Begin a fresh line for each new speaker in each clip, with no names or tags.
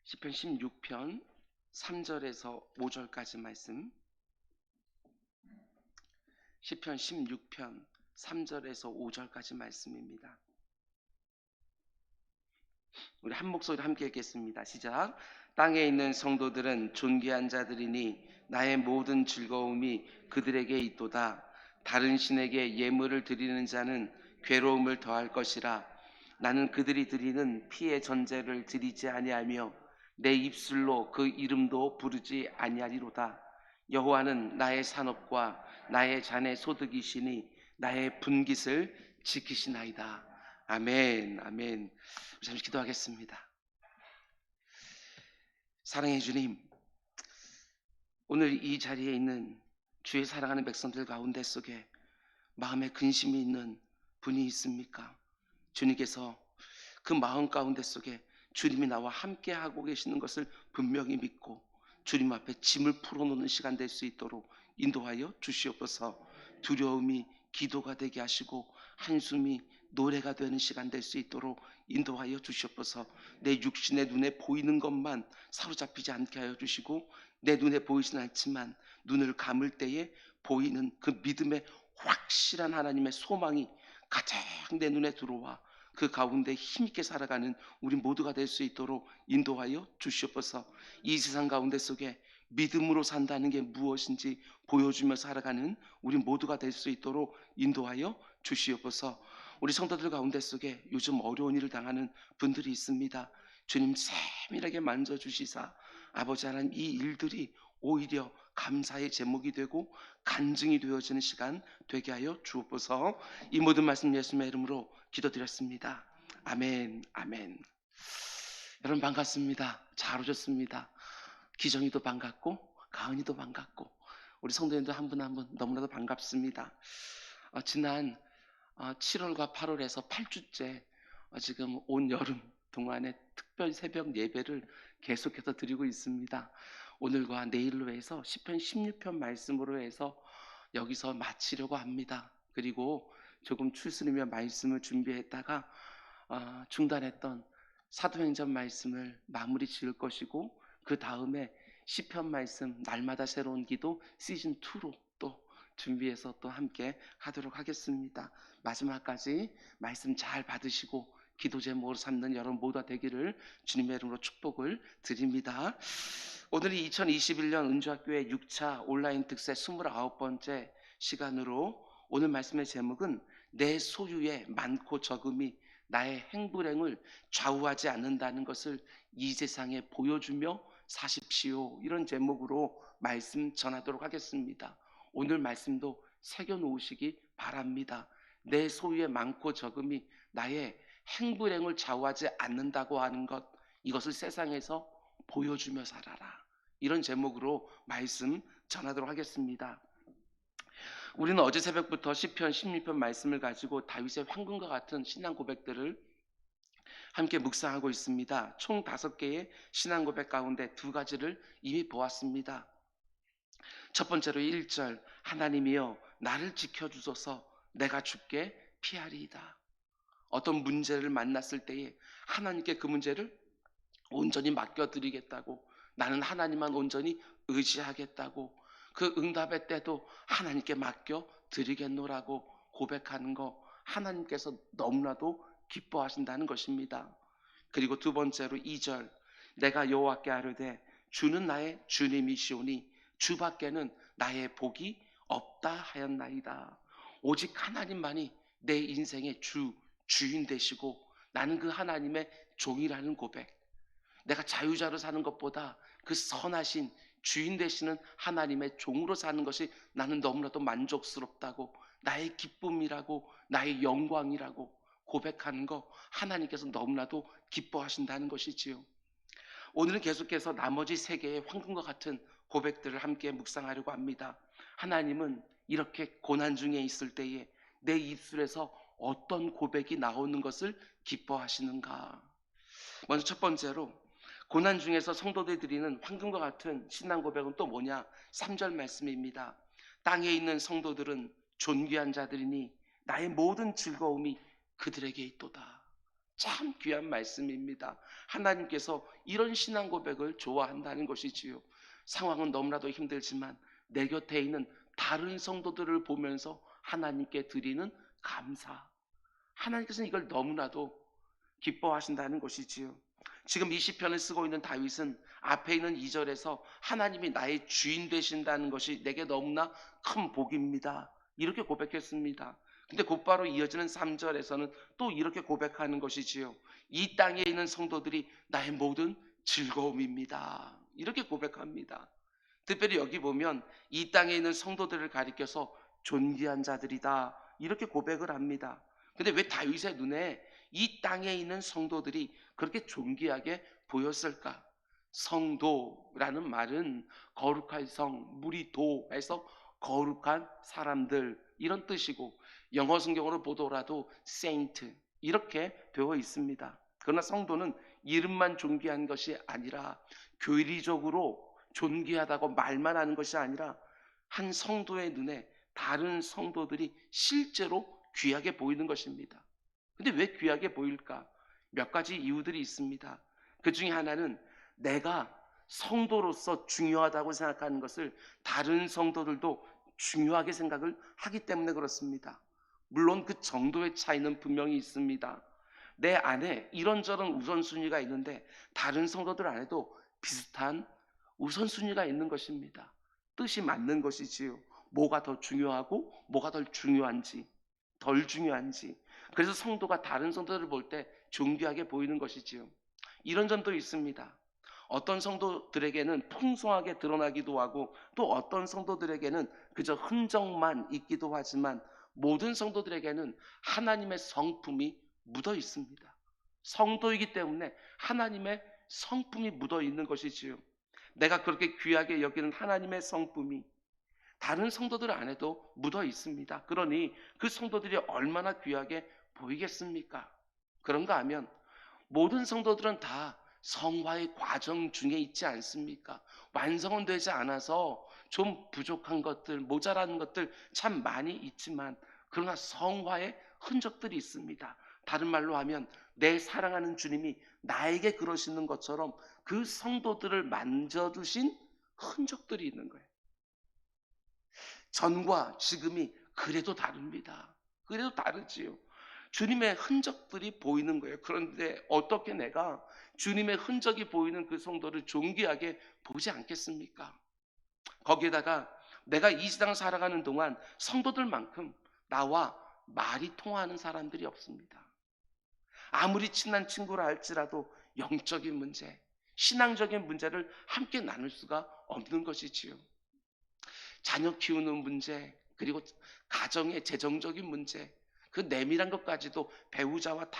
시편 16편 3절에서 5절까지 말씀. 시편 16편 3절에서 5절까지 말씀입니다. 우리 한 목소리로 함께 읽겠습니다. 시작. 땅에 있는 성도들은 존귀한 자들이니 나의 모든 즐거움이 그들에게 있도다. 다른 신에게 예물을 드리는 자는 괴로움을 더할 것이라. 나는 그들이 드리는 피의 전제를 드리지 아니하며 내 입술로 그 이름도 부르지 아니하리로다. 여호와는 나의 산업과 나의 잔의 소득이시니 나의 분깃을 지키시나이다. 아멘. 아멘. 잠시 기도하겠습니다. 사랑해 주님, 오늘 이 자리에 있는 주의 사랑하는 백성들 가운데 속에 마음에 근심이 있는 분이 있습니까? 주님께서 그 마음 가운데 속에 주님이 나와 함께 하고 계시는 것을 분명히 믿고 주님 앞에 짐을 풀어놓는 시간 될 수 있도록 인도하여 주시옵소서. 두려움이 기도가 되게 하시고 한숨이 노래가 되는 시간 될 수 있도록 인도하여 주시옵소서. 내 육신의 눈에 보이는 것만 사로잡히지 않게 하여 주시고 내 눈에 보이진 않지만 눈을 감을 때에 보이는 그 믿음의 확실한 하나님의 소망이 가장 내 눈에 들어와 그 가운데 힘있게 살아가는 우리 모두가 될 수 있도록 인도하여 주시옵소서. 이 세상 가운데 속에 믿음으로 산다는 게 무엇인지 보여주며 살아가는 우리 모두가 될 수 있도록 인도하여 주시옵소서. 우리 성도들 가운데 속에 요즘 어려운 일을 당하는 분들이 있습니다. 주님 세밀하게 만져주시사 아버지 하나님 이 일들이 오히려 감사의 제목이 되고 간증이 되어지는 시간 되게 하여 주옵소서. 이 모든 말씀 예수님의 이름으로 기도드렸습니다. 아멘. 아멘. 여러분 반갑습니다. 잘 오셨습니다. 기정이도 반갑고 가은이도 반갑고 우리 성도님들 한 분 한 분 너무나도 반갑습니다. 지난 7월과 8월에서 8주째 지금 온 여름 동안에 특별 새벽 예배를 계속해서 드리고 있습니다. 오늘과 내일로 해서 시편 16편 말씀으로 해서 여기서 마치려고 합니다. 그리고 조금 추스리며 말씀을 준비했다가 중단했던 사도행전 말씀을 마무리 지을 것이고 그 다음에 시편 말씀 날마다 새로운 기도 시즌2로 또 준비해서 또 함께 하도록 하겠습니다. 마지막까지 말씀 잘 받으시고 기도 제목으로 삼는 여러분 모두가 되기를 주님의 이름으로 축복을 드립니다. 오늘이 2021년 은주학교의 6차 온라인 특세 29번째 시간으로 오늘 말씀의 제목은 내 소유의 많고 적음이 나의 행불행을 좌우하지 않는다는 것을 이 세상에 보여주며 사십시오. 이런 제목으로 말씀 전하도록 하겠습니다. 오늘 말씀도 새겨놓으시기 바랍니다. 내 소유의 많고 적음이 나의 행불행을 좌우하지 않는다고 하는 것, 이것을 세상에서 보여주며 살아라. 이런 제목으로 말씀 전하도록 하겠습니다. 우리는 어제 새벽부터 시편 16편 말씀을 가지고 다윗의 황금과 같은 신앙 고백들을 함께 묵상하고 있습니다. 총 5개의 신앙 고백 가운데 2가지를 이미 보았습니다. 첫 번째로 1절 하나님이여 나를 지켜주소서 내가 주께 피하리이다. 어떤 문제를 만났을 때에 하나님께 그 문제를 온전히 맡겨드리겠다고, 나는 하나님만 온전히 의지하겠다고, 그 응답의 때도 하나님께 맡겨드리겠노라고 고백하는 거, 하나님께서 너무나도 기뻐하신다는 것입니다. 그리고 두 번째로 2절 내가 여호와께 아뢰되 주는 나의 주님이시오니 주밖에는 나의 복이 없다 하였나이다. 오직 하나님만이 내 인생의 주인 되시고 나는 그 하나님의 종이라는 고백, 내가 자유자로 사는 것보다 그 선하신 주인 되시는 하나님의 종으로 사는 것이 나는 너무나도 만족스럽다고, 나의 기쁨이라고 나의 영광이라고 고백하는 거 하나님께서 너무나도 기뻐하신다는 것이지요. 오늘은 계속해서 나머지 3개의 황금과 같은 고백들을 함께 묵상하려고 합니다. 하나님은 이렇게 고난 중에 있을 때에 내 입술에서 어떤 고백이 나오는 것을 기뻐하시는가. 먼저 첫 번째로 고난 중에서 성도들이 드리는 황금과 같은 신앙 고백은 또 뭐냐? 3절 말씀입니다. 땅에 있는 성도들은 존귀한 자들이니 나의 모든 즐거움이 그들에게 있도다. 참 귀한 말씀입니다. 하나님께서 이런 신앙 고백을 좋아한다는 것이지요. 상황은 너무나도 힘들지만 내 곁에 있는 다른 성도들을 보면서 하나님께 드리는 감사. 하나님께서는 이걸 너무나도 기뻐하신다는 것이지요. 지금 이 시편을 쓰고 있는 다윗은 앞에 있는 2절에서 하나님이 나의 주인 되신다는 것이 내게 너무나 큰 복입니다, 이렇게 고백했습니다. 근데 곧바로 이어지는 3절에서는 또 이렇게 고백하는 것이지요. 이 땅에 있는 성도들이 나의 모든 즐거움입니다, 이렇게 고백합니다. 특별히 여기 보면 이 땅에 있는 성도들을 가리켜서 존귀한 자들이다, 이렇게 고백을 합니다. 근데 왜 다윗의 눈에 이 땅에 있는 성도들이 그렇게 존귀하게 보였을까? 성도라는 말은 거룩한 성, 물이 도해서 거룩한 사람들, 이런 뜻이고, 영어 성경으로 보더라도 saint 이렇게 되어 있습니다. 그러나 성도는 이름만 존귀한 것이 아니라 교리적으로 존귀하다고 말만 하는 것이 아니라 한 성도의 눈에 다른 성도들이 실제로 귀하게 보이는 것입니다. 근데 왜 귀하게 보일까? 몇 가지 이유들이 있습니다. 그 중에 하나는 내가 성도로서 중요하다고 생각하는 것을 다른 성도들도 중요하게 생각을 하기 때문에 그렇습니다. 물론 그 정도의 차이는 분명히 있습니다. 내 안에 이런저런 우선순위가 있는데 다른 성도들 안에도 비슷한 우선순위가 있는 것입니다. 뜻이 맞는 것이지요. 뭐가 더 중요하고 뭐가 덜 중요한지, 덜 중요한지. 그래서 성도가 다른 성도들을 볼 때 존귀하게 보이는 것이지요. 이런 점도 있습니다. 어떤 성도들에게는 풍성하게 드러나기도 하고 또 어떤 성도들에게는 그저 흔적만 있기도 하지만 모든 성도들에게는 하나님의 성품이 묻어 있습니다. 성도이기 때문에 하나님의 성품이 묻어 있는 것이지요. 내가 그렇게 귀하게 여기는 하나님의 성품이 다른 성도들 안에도 묻어 있습니다. 그러니 그 성도들이 얼마나 귀하게 보이겠습니까? 그런가 하면 모든 성도들은 다 성화의 과정 중에 있지 않습니까? 완성은 되지 않아서 좀 부족한 것들, 모자라는 것들 참 많이 있지만 그러나 성화의 흔적들이 있습니다. 다른 말로 하면 내 사랑하는 주님이 나에게 그러시는 것처럼 그 성도들을 만져주신 흔적들이 있는 거예요. 전과 지금이 그래도 다릅니다. 그래도 다르지요. 주님의 흔적들이 보이는 거예요. 그런데 어떻게 내가 주님의 흔적이 보이는 그 성도를 존귀하게 보지 않겠습니까? 거기에다가 내가 이 세상 살아가는 동안 성도들만큼 나와 말이 통하는 사람들이 없습니다. 아무리 친한 친구라 할지라도 영적인 문제, 신앙적인 문제를 함께 나눌 수가 없는 것이지요. 자녀 키우는 문제, 그리고 가정의 재정적인 문제, 그 내밀한 것까지도 배우자와 다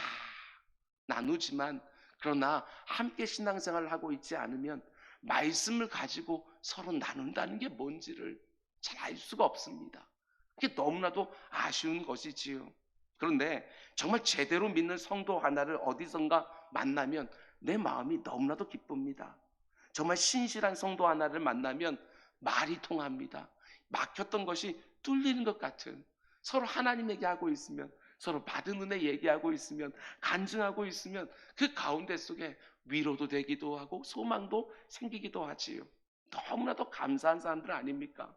나누지만 그러나 함께 신앙생활을 하고 있지 않으면 말씀을 가지고 서로 나눈다는 게 뭔지를 잘 알 수가 없습니다. 그게 너무나도 아쉬운 것이지요. 그런데 정말 제대로 믿는 성도 하나를 어디선가 만나면 내 마음이 너무나도 기쁩니다. 정말 신실한 성도 하나를 만나면 말이 통합니다. 막혔던 것이 뚫리는 것 같은, 서로 하나님 얘기하고 있으면, 서로 받은 은혜 얘기하고 있으면, 간증하고 있으면 그 가운데 속에 위로도 되기도 하고 소망도 생기기도 하지요. 너무나도 감사한 사람들 아닙니까?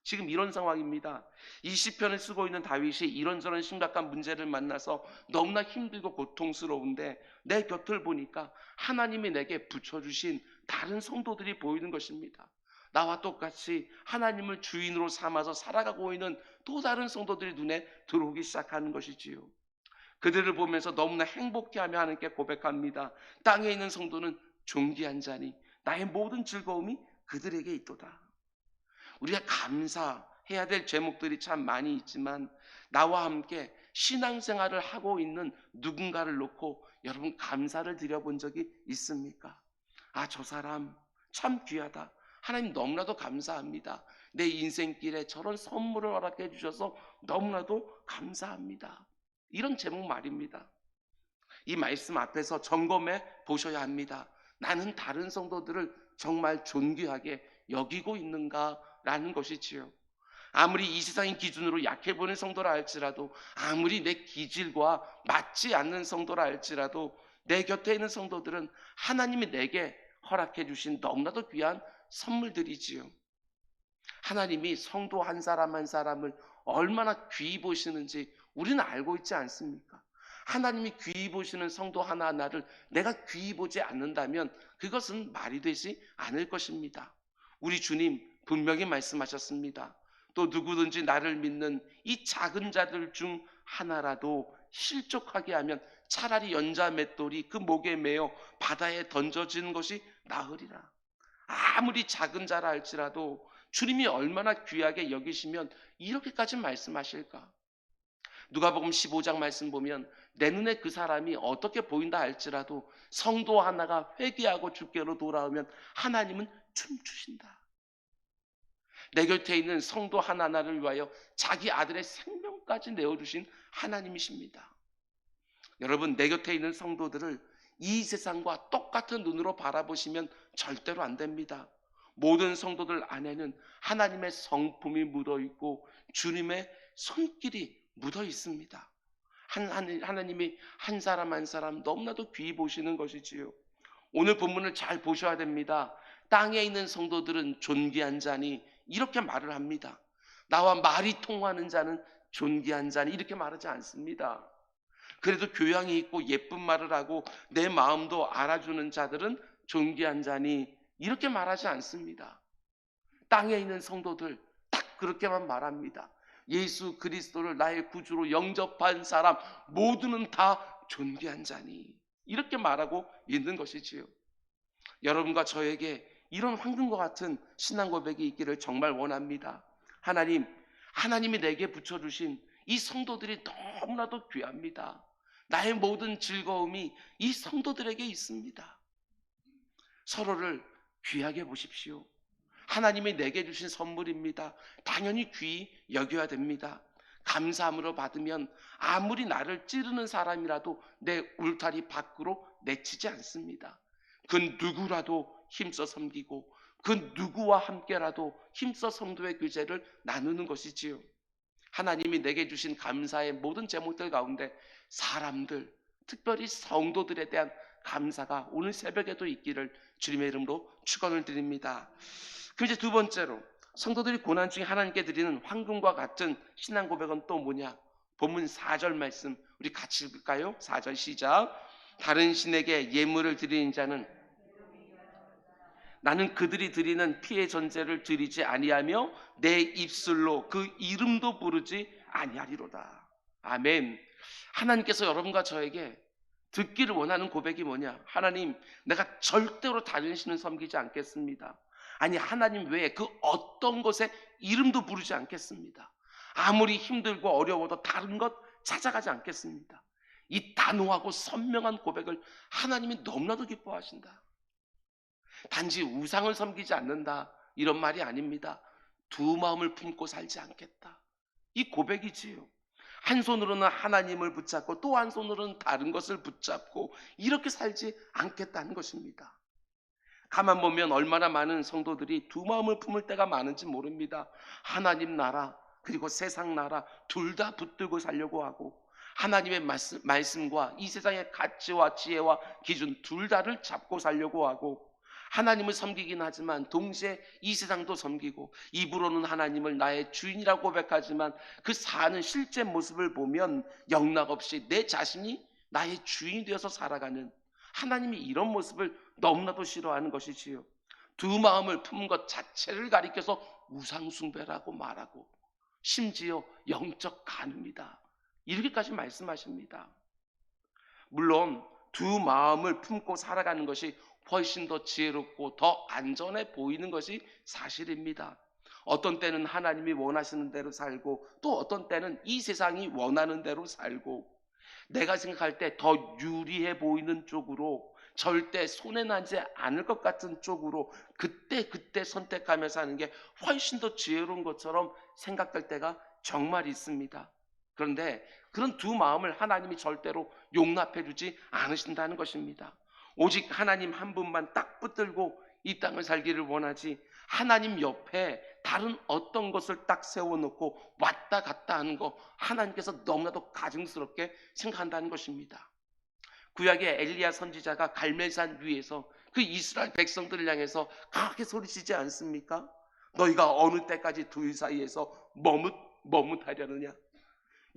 지금 이런 상황입니다. 이 시편을 쓰고 있는 다윗이 이런저런 심각한 문제를 만나서 너무나 힘들고 고통스러운데 내 곁을 보니까 하나님이 내게 붙여주신 다른 성도들이 보이는 것입니다. 나와 똑같이 하나님을 주인으로 삼아서 살아가고 있는 또 다른 성도들이 눈에 들어오기 시작하는 것이지요. 그들을 보면서 너무나 행복해하며 하나님께 고백합니다. 땅에 있는 성도는 존귀한 자니 나의 모든 즐거움이 그들에게 있도다. 우리가 감사해야 될 제목들이 참 많이 있지만 나와 함께 신앙생활을 하고 있는 누군가를 놓고 여러분 감사를 드려본 적이 있습니까? 아, 저 사람 참 귀하다. 하나님 너무나도 감사합니다. 내 인생길에 저런 선물을 허락해 주셔서 너무나도 감사합니다. 이런 제목 말입니다. 이 말씀 앞에서 점검해 보셔야 합니다. 나는 다른 성도들을 정말 존귀하게 여기고 있는가라는 것이지요. 아무리 이 세상의 기준으로 약해 보이는 성도라 할지라도, 아무리 내 기질과 맞지 않는 성도라 할지라도, 내 곁에 있는 성도들은 하나님이 내게 허락해 주신 너무나도 귀한 선물들이지요. 하나님이 성도 한 사람 한 사람을 얼마나 귀히 보시는지 우리는 알고 있지 않습니까? 하나님이 귀히 보시는 성도 하나하나를 내가 귀히 보지 않는다면 그것은 말이 되지 않을 것입니다. 우리 주님 분명히 말씀하셨습니다. 또 누구든지 나를 믿는 이 작은 자들 중 하나라도 실족하게 하면 차라리 연자 맷돌이 그 목에 매어 바다에 던져지는 것이 나으리라. 아무리 작은 자라 할지라도 주님이 얼마나 귀하게 여기시면 이렇게까지 말씀하실까? 누가복음 15장 말씀 보면 내 눈에 그 사람이 어떻게 보인다 할지라도 성도 하나가 회개하고 주께로 돌아오면 하나님은 춤추신다. 내 곁에 있는 성도 하나하나를 위하여 자기 아들의 생명까지 내어주신 하나님이십니다. 여러분, 내 곁에 있는 성도들을 이 세상과 똑같은 눈으로 바라보시면 절대로 안 됩니다. 모든 성도들 안에는 하나님의 성품이 묻어있고 주님의 손길이 묻어 있습니다. 하나님이 한 사람 한 사람 너무나도 귀히 보시는 것이지요. 오늘 본문을 잘 보셔야 됩니다. 땅에 있는 성도들은 존귀한 자니 이렇게 말을 합니다. 나와 말이 통하는 자는 존귀한 자니 이렇게 말하지 않습니다. 그래도 교양이 있고 예쁜 말을 하고 내 마음도 알아주는 자들은 존귀한 자니 이렇게 말하지 않습니다. 땅에 있는 성도들 딱 그렇게만 말합니다. 예수 그리스도를 나의 구주로 영접한 사람 모두는 다 존귀한 자니 이렇게 말하고 있는 것이지요. 여러분과 저에게 이런 황금과 같은 신앙 고백이 있기를 정말 원합니다. 하나님이 내게 붙여주신 이 성도들이 너무나도 귀합니다. 나의 모든 즐거움이 이 성도들에게 있습니다. 서로를 귀하게 보십시오. 하나님이 내게 주신 선물입니다. 당연히 귀히 여겨야 됩니다. 감사함으로 받으면 아무리 나를 찌르는 사람이라도 내 울타리 밖으로 내치지 않습니다. 그 누구라도 힘써 섬기고 그 누구와 함께라도 힘써 성도의 교제를 나누는 것이지요. 하나님이 내게 주신 감사의 모든 제목들 가운데 사람들, 특별히 성도들에 대한 감사가 오늘 새벽에도 있기를 주님의 이름으로 축원을 드립니다. 그럼 이제 두 번째로 성도들이 고난 중에 하나님께 드리는 황금과 같은 신앙 고백은 또 뭐냐? 본문 4절 말씀 우리 같이 읽을까요? 4절 시작. 다른 신에게 예물을 드리는 자는 나는 그들이 드리는 피의 전제를 드리지 아니하며 내 입술로 그 이름도 부르지 아니하리로다. 아멘. 하나님께서 여러분과 저에게 듣기를 원하는 고백이 뭐냐? 하나님, 내가 절대로 다른 신을 섬기지 않겠습니다. 아니, 하나님 외에 그 어떤 것에 이름도 부르지 않겠습니다. 아무리 힘들고 어려워도 다른 것 찾아가지 않겠습니다. 이 단호하고 선명한 고백을 하나님이 너무나도 기뻐하신다. 단지 우상을 섬기지 않는다 이런 말이 아닙니다. 두 마음을 품고 살지 않겠다. 이 고백이지요. 한 손으로는 하나님을 붙잡고 또 한 손으로는 다른 것을 붙잡고 이렇게 살지 않겠다는 것입니다. 가만 보면 얼마나 많은 성도들이 두 마음을 품을 때가 많은지 모릅니다. 하나님 나라 그리고 세상 나라 둘 다 붙들고 살려고 하고 하나님의 말씀과 이 세상의 가치와 지혜와 기준 둘 다를 잡고 살려고 하고 하나님을 섬기긴 하지만 동시에 이 세상도 섬기고 입으로는 하나님을 나의 주인이라고 고백하지만 그 사는 실제 모습을 보면 영락없이 내 자신이 나의 주인이 되어서 살아가는 하나님이 이런 모습을 너무나도 싫어하는 것이지요. 두 마음을 품은 것 자체를 가리켜서 우상숭배라고 말하고 심지어 영적 간음이다 이렇게까지 말씀하십니다. 물론 두 마음을 품고 살아가는 것이 훨씬 더 지혜롭고 더 안전해 보이는 것이 사실입니다. 어떤 때는 하나님이 원하시는 대로 살고 또 어떤 때는 이 세상이 원하는 대로 살고 내가 생각할 때 더 유리해 보이는 쪽으로 절대 손해나지 않을 것 같은 쪽으로 그때 선택하며 사는 게 훨씬 더 지혜로운 것처럼 생각될 때가 정말 있습니다. 그런데 그런 두 마음을 하나님이 절대로 용납해 주지 않으신다는 것입니다. 오직 하나님 한 분만 딱 붙들고 이 땅을 살기를 원하지 하나님 옆에 다른 어떤 것을 딱 세워놓고 왔다 갔다 하는 거 하나님께서 너무나도 가증스럽게 생각한다는 것입니다. 구약의 엘리야 선지자가 갈멜산 위에서 그 이스라엘 백성들을 향해서 그렇게 소리치지 않습니까? 너희가 어느 때까지 둘 사이에서 머뭇하려느냐?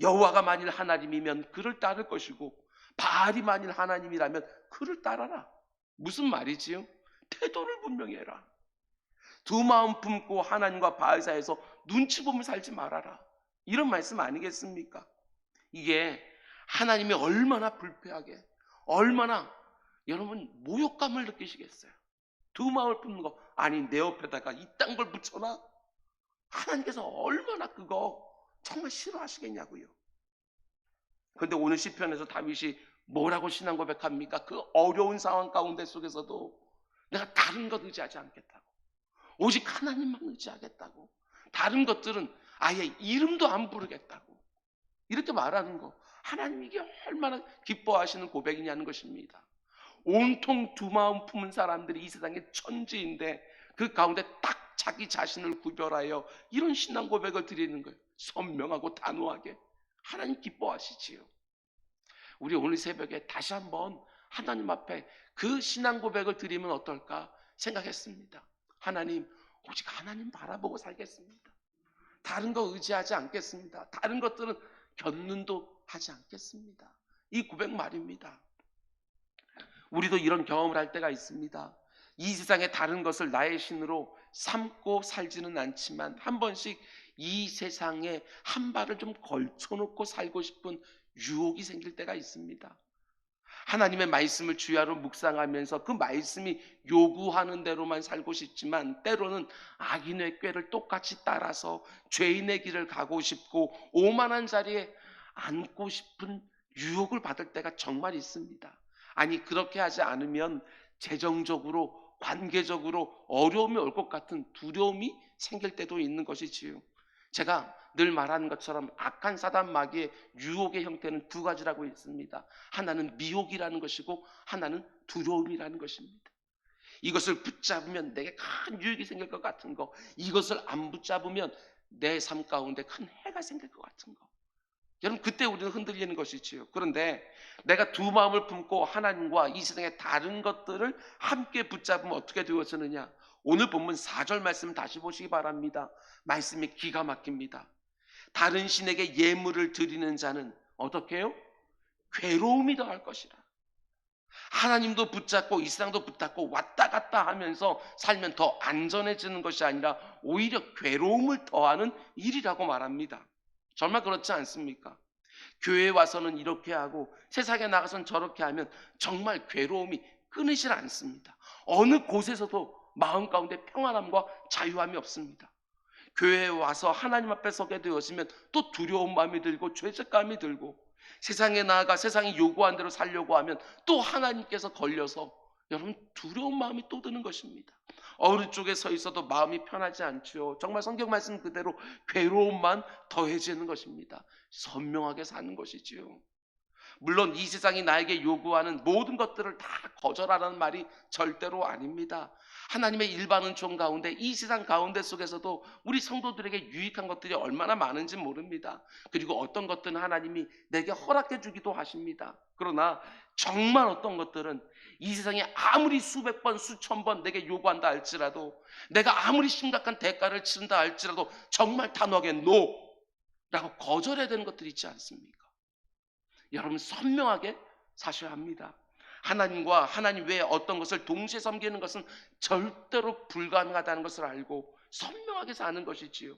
여호와가 만일 하나님이면 그를 따를 것이고 바알이 만일 하나님이라면 그를 따라라. 무슨 말이지요? 태도를 분명히 해라. 두 마음 품고 하나님과 바알 사이에서 눈치 보면 살지 말아라. 이런 말씀 아니겠습니까? 이게 하나님이 얼마나 불쾌하게, 얼마나 여러분 모욕감을 느끼시겠어요? 두 마음을 품는 거, 아니 내 옆에다가 이딴 걸 붙여놔? 하나님께서 얼마나 그거 정말 싫어하시겠냐고요. 그런데 오늘 시편에서 다윗이 뭐라고 신앙 고백합니까? 그 어려운 상황 가운데 속에서도 내가 다른 것 의지하지 않겠다고, 오직 하나님만 의지하겠다고, 다른 것들은 아예 이름도 안 부르겠다고 이렇게 말하는 거, 하나님이 이게 얼마나 기뻐하시는 고백이냐는 것입니다. 온통 두 마음 품은 사람들이 이 세상에 천지인데 그 가운데 딱 자기 자신을 구별하여 이런 신앙 고백을 드리는 거예요. 선명하고 단호하게. 하나님 기뻐하시지요. 우리 오늘 새벽에 다시 한번 하나님 앞에 그 신앙 고백을 드리면 어떨까 생각했습니다. 하나님, 오직 하나님 바라보고 살겠습니다. 다른 거 의지하지 않겠습니다. 다른 것들은 견눈도 하지 않겠습니다. 이 고백 말입니다. 우리도 이런 경험을 할 때가 있습니다. 이 세상의 다른 것을 나의 신으로 삼고 살지는 않지만 한 번씩 이 세상에 한 발을 좀 걸쳐놓고 살고 싶은 유혹이 생길 때가 있습니다. 하나님의 말씀을 주야로 묵상하면서 그 말씀이 요구하는 대로만 살고 싶지만 때로는 악인의 꾀를 똑같이 따라서 죄인의 길을 가고 싶고 오만한 자리에 앉고 싶은 유혹을 받을 때가 정말 있습니다. 아니 그렇게 하지 않으면 재정적으로 관계적으로 어려움이 올 것 같은 두려움이 생길 때도 있는 것이지요. 제가 늘 말하는 것처럼 악한 사단 마귀의 유혹의 형태는 두 가지라고 있습니다. 하나는 미혹이라는 것이고 하나는 두려움이라는 것입니다. 이것을 붙잡으면 내게 큰 유익이 생길 것 같은 거, 이것을 안 붙잡으면 내 삶 가운데 큰 해가 생길 것 같은 거, 여러분 그때 우리는 흔들리는 것이지요. 그런데 내가 두 마음을 품고 하나님과 이 세상의 다른 것들을 함께 붙잡으면 어떻게 되어지느냐? 오늘 본문 4절 말씀 다시 보시기 바랍니다. 말씀이 기가 막힙니다. 다른 신에게 예물을 드리는 자는 어떻게 해요? 괴로움이 더할 것이라. 하나님도 붙잡고 이 세상도 붙잡고 왔다 갔다 하면서 살면 더 안전해지는 것이 아니라 오히려 괴로움을 더하는 일이라고 말합니다. 정말 그렇지 않습니까? 교회에 와서는 이렇게 하고 세상에 나가서는 저렇게 하면 정말 괴로움이 끊이질 않습니다. 어느 곳에서도 마음 가운데 평안함과 자유함이 없습니다. 교회에 와서 하나님 앞에 서게 되었으면 또 두려운 마음이 들고 죄책감이 들고 세상에 나아가 세상이 요구한 대로 살려고 하면 또 하나님께서 걸려서 여러분 두려운 마음이 또 드는 것입니다. 어느 쪽에 서 있어도 마음이 편하지 않죠. 정말 성경 말씀 그대로 괴로움만 더해지는 것입니다. 선명하게 사는 것이지요. 물론 이 세상이 나에게 요구하는 모든 것들을 다 거절하라는 말이 절대로 아닙니다. 하나님의 일반 은총 가운데 이 세상 가운데 속에서도 우리 성도들에게 유익한 것들이 얼마나 많은지 모릅니다. 그리고 어떤 것들은 하나님이 내게 허락해 주기도 하십니다. 그러나 정말 어떤 것들은 이 세상에 아무리 수백 번 수천 번 내게 요구한다 할지라도, 내가 아무리 심각한 대가를 치른다 할지라도 정말 단호하게 NO 라고 거절해야 되는 것들이 있지 않습니까? 여러분 선명하게 사셔야 합니다. 하나님과 하나님 외에 어떤 것을 동시에 섬기는 것은 절대로 불가능하다는 것을 알고 선명하게 사는 것이지요.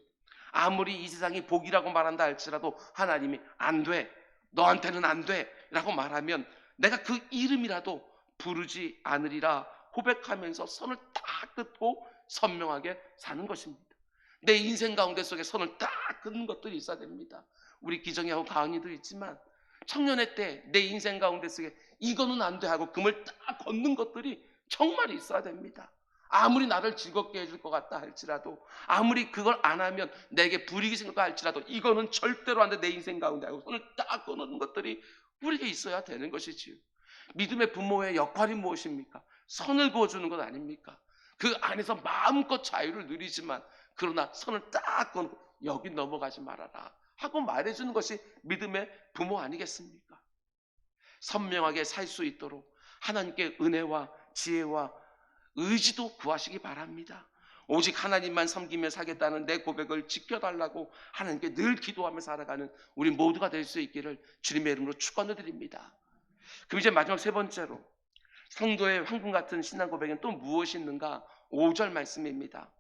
아무리 이 세상이 복이라고 말한다 할지라도 하나님이 안 돼, 너한테는 안 돼 라고 말하면 내가 그 이름이라도 부르지 않으리라 고백하면서 선을 딱 긋고 선명하게 사는 것입니다. 내 인생 가운데 속에 선을 딱 긋는 것들이 있어야 됩니다. 우리 기정이하고 가은이도 있지만 청년의 때 내 인생 가운데 속에 이거는 안 돼 하고 금을 딱 걷는 것들이 정말 있어야 됩니다. 아무리 나를 즐겁게 해줄 것 같다 할지라도, 아무리 그걸 안 하면 내게 불이익이 생길까 할지라도 이거는 절대로 안 돼 내 인생 가운데 하고 손을 딱 꺼놓는 것들이 우리에게 있어야 되는 것이지요. 믿음의 부모의 역할이 무엇입니까? 선을 그어주는 것 아닙니까? 그 안에서 마음껏 자유를 누리지만 그러나 선을 딱 그어놓고 여기 넘어가지 말아라 하고 말해주는 것이 믿음의 부모 아니겠습니까? 선명하게 살 수 있도록 하나님께 은혜와 지혜와 의지도 구하시기 바랍니다. 오직 하나님만 섬기며 살겠다는 내 고백을 지켜달라고 하나님께 늘 기도하며 살아가는 우리 모두가 될 수 있기를 주님의 이름으로 축원을 드립니다. 그럼 이제 마지막 세 번째로 성도의 황금 같은 신앙 고백은 또 무엇이 있는가? 5절 말씀입니다.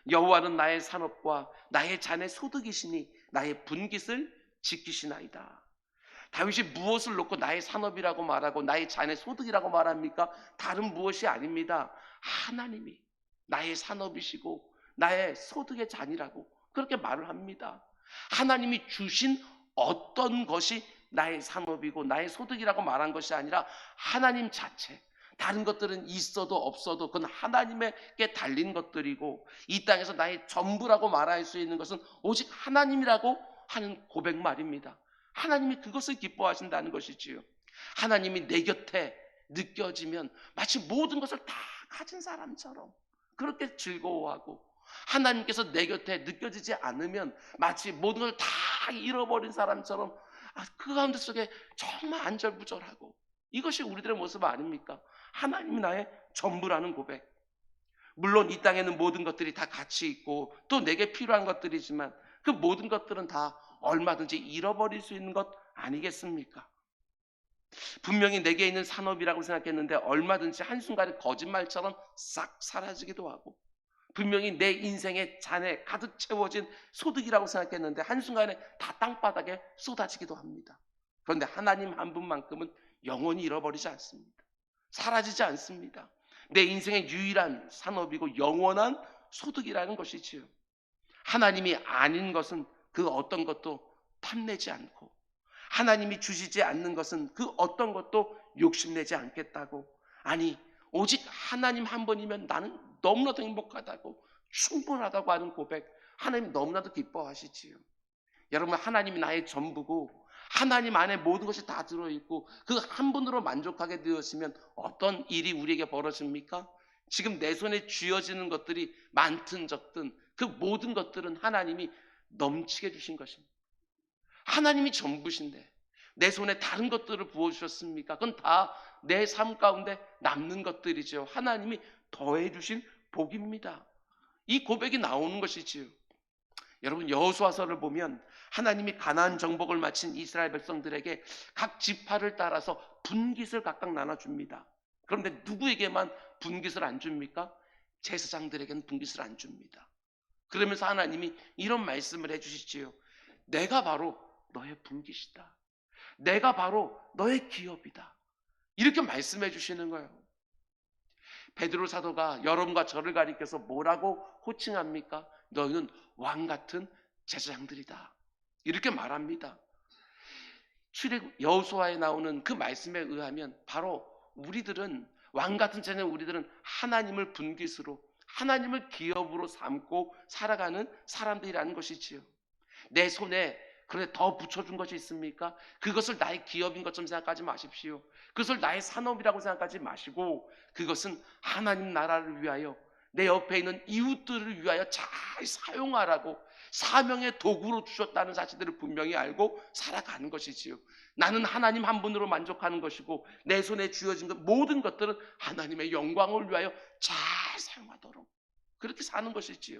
여호와는 나의 산업과 나의 잔의 소득이시니 나의 분깃을 지키시나이다. 다윗이 무엇을 놓고 나의 산업이라고 말하고 나의 잔의 소득이라고 말합니까? 다른 무엇이 아닙니다. 하나님이 나의 산업이시고 나의 소득의 잔이라고 그렇게 말을 합니다. 하나님이 주신 어떤 것이 나의 산업이고 나의 소득이라고 말한 것이 아니라 하나님 자체, 다른 것들은 있어도 없어도 그건 하나님에게 달린 것들이고 이 땅에서 나의 전부라고 말할 수 있는 것은 오직 하나님이라고 하는 고백 말입니다. 하나님이 그것을 기뻐하신다는 것이지요. 하나님이 내 곁에 느껴지면 마치 모든 것을 다 가진 사람처럼 그렇게 즐거워하고, 하나님께서 내 곁에 느껴지지 않으면 마치 모든 걸 다 잃어버린 사람처럼 그 가운데 속에 정말 안절부절하고, 이것이 우리들의 모습 아닙니까? 하나님이 나의 전부라는 고백. 물론 이 땅에는 모든 것들이 다 가치 있고 또 내게 필요한 것들이지만 그 모든 것들은 다 얼마든지 잃어버릴 수 있는 것 아니겠습니까? 분명히 내게 있는 산업이라고 생각했는데 얼마든지 한순간에 거짓말처럼 싹 사라지기도 하고, 분명히 내 인생의 잔에 가득 채워진 소득이라고 생각했는데 한순간에 다 땅바닥에 쏟아지기도 합니다. 그런데 하나님 한 분만큼은 영원히 잃어버리지 않습니다. 사라지지 않습니다. 내 인생의 유일한 산업이고 영원한 소득이라는 것이지요. 하나님이 아닌 것은 그 어떤 것도 탐내지 않고, 하나님이 주시지 않는 것은 그 어떤 것도 욕심내지 않겠다고, 아니 오직 하나님 한 분이면 나는 너무나도 행복하다고, 충분하다고 하는 고백, 하나님 너무나도 기뻐하시지요. 여러분, 하나님이 나의 전부고 하나님 안에 모든 것이 다 들어있고 그 한 분으로 만족하게 되었으면 어떤 일이 우리에게 벌어집니까? 지금 내 손에 쥐어지는 것들이 많든 적든 그 모든 것들은 하나님이 넘치게 주신 것입니다. 하나님이 전부신데 내 손에 다른 것들을 부어주셨습니까? 그건 다 내 삶 가운데 남는 것들이죠. 하나님이 더해 주신 복입니다. 이 고백이 나오는 것이지요. 여러분, 여호수아서를 보면 하나님이 가나안 정복을 마친 이스라엘 백성들에게 각 지파를 따라서 분깃을 각각 나눠줍니다. 그런데 누구에게만 분깃을 안 줍니까? 제사장들에게는 분깃을 안 줍니다. 그러면서 하나님이 이런 말씀을 해주시지요. 내가 바로 너의 분깃이다. 내가 바로 너의 기업이다. 이렇게 말씀해 주시는 거예요. 베드로 사도가 여러분과 저를 가리켜서 뭐라고 호칭합니까? 너희는 왕 같은 제사장들이다. 이렇게 말합니다. 출애굽 여호수아에 나오는 그 말씀에 의하면 바로 우리들은 왕 같은 제사장, 우리들은 하나님을 분깃으로, 하나님을 기업으로 삼고 살아가는 사람들이라는 것이지요. 내 손에 그런데 더 붙여준 것이 있습니까? 그것을 나의 기업인 것처럼 생각하지 마십시오. 그것을 나의 산업이라고 생각하지 마시고 그것은 하나님 나라를 위하여, 내 옆에 있는 이웃들을 위하여 잘 사용하라고 사명의 도구로 주셨다는 사실들을 분명히 알고 살아가는 것이지요. 나는 하나님 한 분으로 만족하는 것이고 내 손에 쥐어진 모든 것들은 하나님의 영광을 위하여 잘 사용하도록 그렇게 사는 것이지요.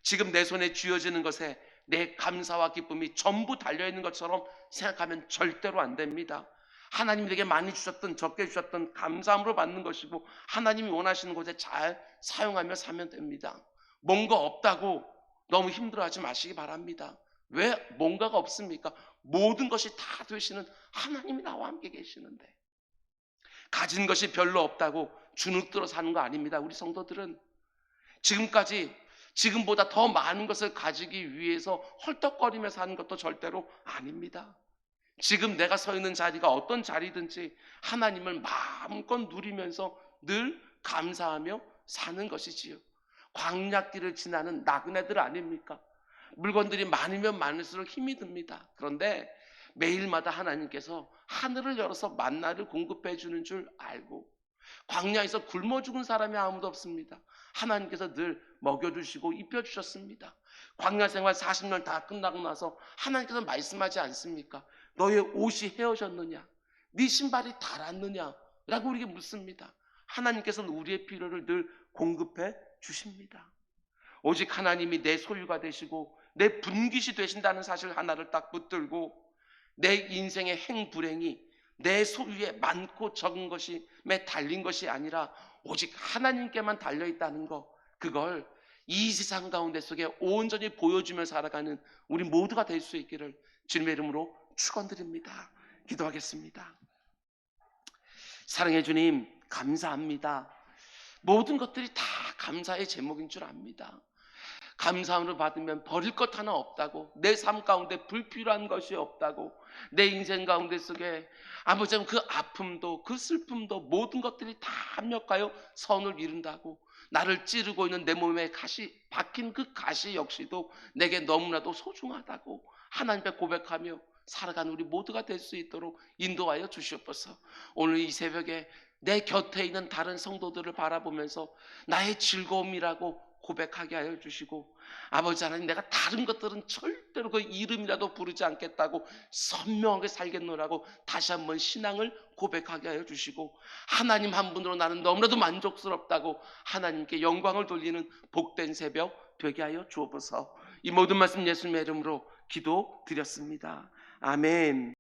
지금 내 손에 쥐어지는 것에 내 감사와 기쁨이 전부 달려있는 것처럼 생각하면 절대로 안 됩니다. 하나님이 내게 많이 주셨든 적게 주셨든 감사함으로 받는 것이고 하나님이 원하시는 곳에 잘 사용하며 사면 됩니다. 뭔가 없다고 너무 힘들어하지 마시기 바랍니다. 왜 뭔가가 없습니까? 모든 것이 다 되시는 하나님이 나와 함께 계시는데, 가진 것이 별로 없다고 주눅들어 사는 거 아닙니다. 우리 성도들은 지금보다 더 많은 것을 가지기 위해서 헐떡거리며 사는 것도 절대로 아닙니다. 지금 내가 서 있는 자리가 어떤 자리든지 하나님을 마음껏 누리면서 늘 감사하며 사는 것이지요. 광야길을 지나는 나그네들 아닙니까? 물건들이 많으면 많을수록 힘이 듭니다. 그런데 매일마다 하나님께서 하늘을 열어서 만나를 공급해 주는 줄 알고 광야에서 굶어 죽은 사람이 아무도 없습니다. 하나님께서 늘 먹여주시고 입혀주셨습니다. 광야 생활 40년 다 끝나고 나서 하나님께서 말씀하지 않습니까? 너의 옷이 헤어졌느냐? 네 신발이 닳았느냐? 라고 우리에게 묻습니다. 하나님께서는 우리의 필요를 늘 공급해 주십니다. 오직 하나님이 내 소유가 되시고 내 분깃이 되신다는 사실 하나를 딱 붙들고 내 인생의 행불행이 내 소유에 많고 적은 것이 매 달린 것이 아니라 오직 하나님께만 달려있다는 것, 그걸 이 세상 가운데 속에 온전히 보여주며 살아가는 우리 모두가 될 수 있기를 주님의 이름으로 축원드립니다. 기도하겠습니다. 사랑해 주님, 감사합니다. 모든 것들이 다 감사의 제목인 줄 압니다. 감사함을 받으면 버릴 것 하나 없다고, 내 삶 가운데 불필요한 것이 없다고, 내 인생 가운데 속에 아버지 그 아픔도 그 슬픔도 모든 것들이 다 합력하여 선을 이룬다고, 나를 찌르고 있는 내 몸에 가시 박힌 그 가시 역시도 내게 너무나도 소중하다고 하나님께 고백하며 살아가는 우리 모두가 될 수 있도록 인도하여 주시옵소서. 오늘 이 새벽에 내 곁에 있는 다른 성도들을 바라보면서 나의 즐거움이라고 고백하게 하여 주시고, 아버지 하나님, 내가 다른 것들은 절대로 그 이름이라도 부르지 않겠다고 선명하게 살겠노라고 다시 한번 신앙을 고백하게 하여 주시고, 하나님 한 분으로 나는 너무나도 만족스럽다고 하나님께 영광을 돌리는 복된 새벽 되게 하여 주옵소서. 이 모든 말씀 예수님의 이름으로 기도드렸습니다. 아멘.